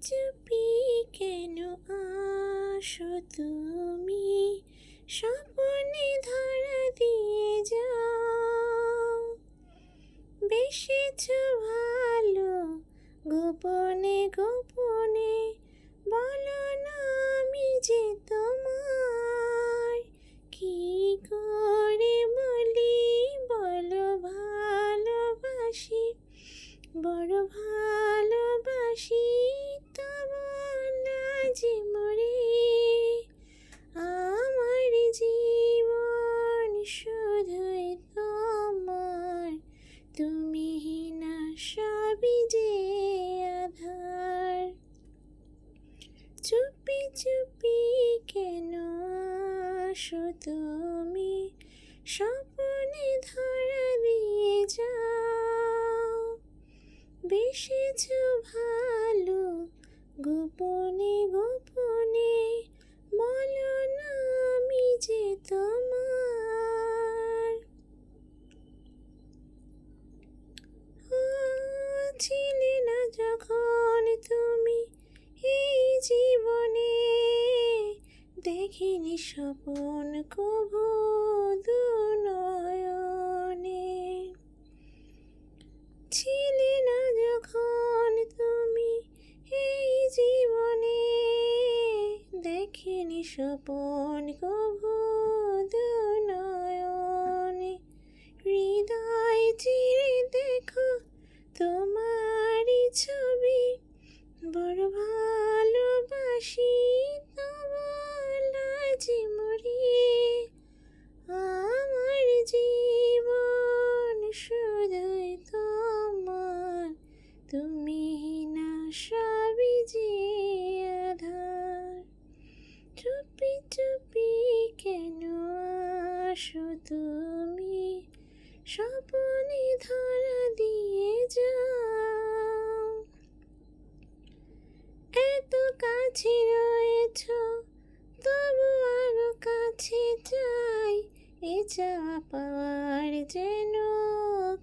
চুপি কেন আসো তুমি, স্বপনে ধরা দিয়ে যাও। বেসেছ ভালো গোপনে গোপনে, বলো না আমি যে তোমার। কি করে বলি বলো ভালোবাসি, বড় ভালোবাসি, তবু লাজে মরে। আমার জীবন শুধুই তোমার, তুমি না সবই যে আধার। চুপি চুপি কেন আসো তুমি, স্বপনে ধরা দিয়ে যাও। বেসেছ ভালো গোপনে গোপনে, বলো না আমি যে তোমার। ছিলে না যখন তুমি এই জীবনে, দেখিনি স্বপন কভু দুনয়নে। ছিলে না যখন তুমি এই জীবনে, দেখিনি স্বপন কভু দুনয়নে। হৃদয় চিরে দেখো তোমারই ছবি, বড় ভালোবাসি, তবু লাজে মরি। আমার জীবন শুধুই তোমার, তুমি না সবই যে আধার। চুপি চুপি কেন আসো তুমি, স্বপনে ধরা দিয়ে যাও। এত কাছে রয়েছ তবু আরো কাছে চাই, এ চাওয়া পাওয়ার যেন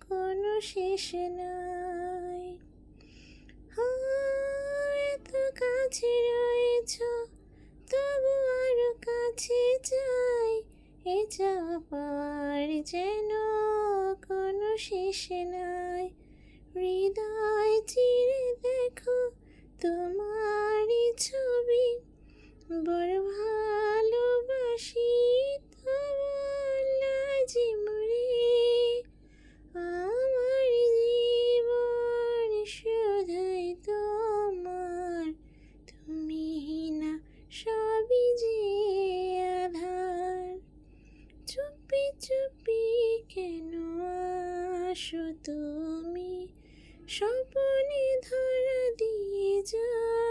কোনো শেষ নাই। এত কাছে রয়েছ তবু আরো কাছে চাই, এ চাওয়া পাওয়ার যেন কোনো শেষ নাই। হৃদয় চিরে দেখো তোমারই ছবি, বড় ভালোবাসি, তবু লাজে মরি। আমার জীবন শুধুই তোমার, তুমি না সবই যে আধার। চুপি চুপি কেন আসো তুমি, স্বপনে ধরা দিয়ে যাও।